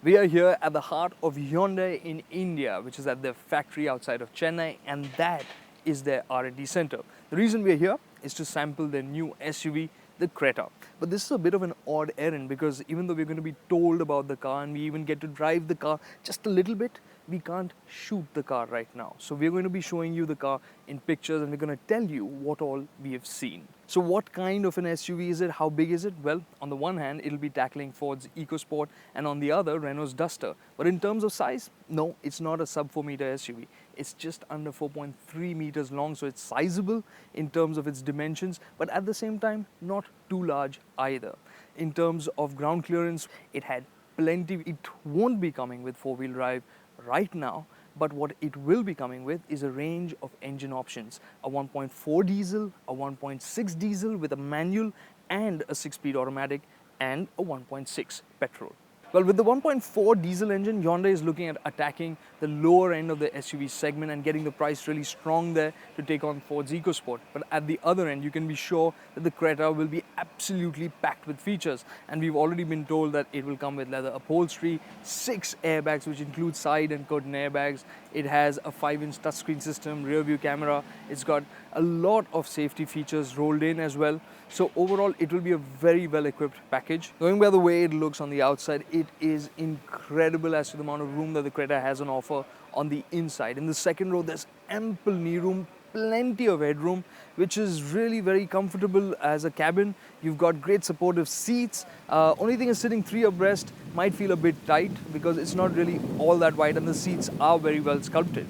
We are here at the heart of Hyundai in India, which is at their factory outside of Chennai, and that is their R&D center. The reason we are here is to sample their new SUV, the Creta. But this is a bit of an odd errand because even though we're going to be told about the car and we even get to drive the car just a little bit, we can't shoot the car right now. So we're going to be showing you the car in pictures and we're going to tell you what all we have seen. So what kind of an SUV is it? How big is it? Well, on the one hand, it'll be tackling Ford's EcoSport and on the other, Renault's Duster. But in terms of size, no, it's not a sub 4 meter SUV. It's just under 4.3 meters long, so it's sizable in terms of its dimensions, but at the same time, not too large either. In terms of ground clearance, it had plenty. It won't be coming with four-wheel drive right now, but what it will be coming with is a range of engine options. A 1.4 diesel, a 1.6 diesel with a manual and a 6-speed automatic and a 1.6 petrol. Well, with the 1.4 diesel engine, Hyundai is looking at attacking the lower end of the SUV segment and getting the price really strong there to take on Ford's EcoSport. But at the other end, you can be sure that the Creta will be absolutely packed with features. And we've already been told that it will come with leather upholstery, 6 airbags, which include side and curtain airbags. It has a 5-inch touchscreen system, rear view camera. It's got a lot of safety features rolled in as well. So overall, it will be a very well-equipped package. Going by the way it looks on the outside, it is incredible as to the amount of room that the Creta has on offer on the inside. In the second row, there's ample knee room, plenty of headroom, which is really very comfortable as a cabin. You've got great supportive seats. Only thing is sitting 3 abreast might feel a bit tight because it's not really all that wide and the seats are very well sculpted.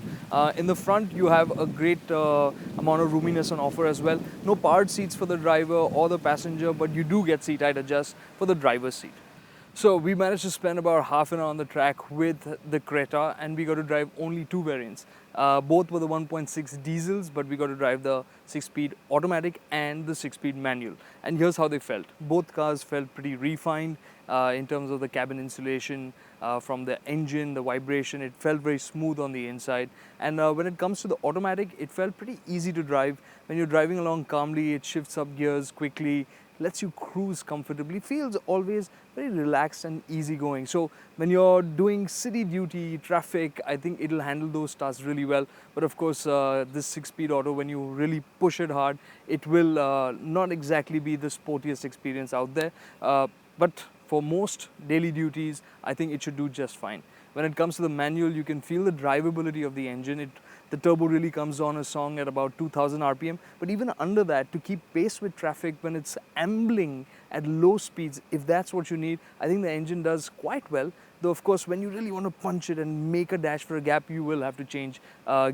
In the front, you have a great amount of roominess on offer as well. No powered seats for the driver or the passenger, but you do get seat height adjust for the driver's seat. So we managed to spend about half an hour on the track with the Creta and we got to drive only 2 variants. Both were the 1.6 diesels, but we got to drive the 6-speed automatic and the 6-speed manual. And here's how they felt. Both cars felt pretty refined in terms of the cabin insulation, from the engine, the vibration. It felt very smooth on the inside. And when it comes to the automatic, it felt pretty easy to drive. When you're driving along calmly, it shifts up gears quickly, lets you cruise comfortably, feels always very relaxed and easygoing. So when you're doing city duty, traffic, I think it'll handle those tasks really well. But of course, this 6-speed auto, when you really push it hard, it will not exactly be the sportiest experience out there. But for most daily duties, I think it should do just fine. When it comes to the manual, you can feel the drivability of the engine. The turbo really comes on a song at about 2000 RPM. But even under that, to keep pace with traffic when it's ambling at low speeds, if that's what you need, I think the engine does quite well. Though, of course, when you really want to punch it and make a dash for a gap, you will have to change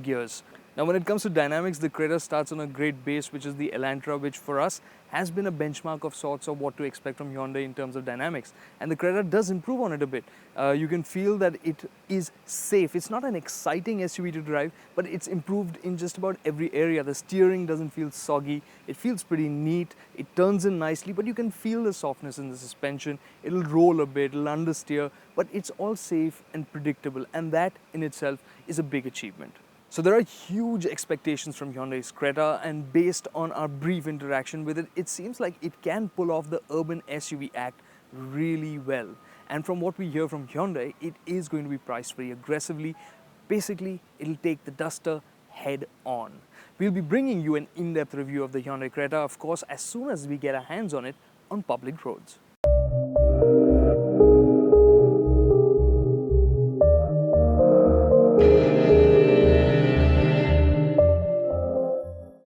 gears. Now, when it comes to dynamics, the Creta starts on a great base, which is the Elantra, which for us has been a benchmark of sorts of what to expect from Hyundai in terms of dynamics. And the Creta does improve on it a bit. You can feel that it is safe. It's not an exciting SUV to drive, but it's improved in just about every area. The steering doesn't feel soggy. It feels pretty neat. It turns in nicely, but you can feel the softness in the suspension. It'll roll a bit, it'll understeer, but it's all safe and predictable. And that in itself is a big achievement. So there are huge expectations from Hyundai's Creta, and based on our brief interaction with it, it seems like it can pull off the urban SUV act really well. And from what we hear from Hyundai, it is going to be priced very aggressively. Basically, it'll take the Duster head on. We'll be bringing you an in-depth review of the Hyundai Creta, of course, as soon as we get our hands on it on public roads.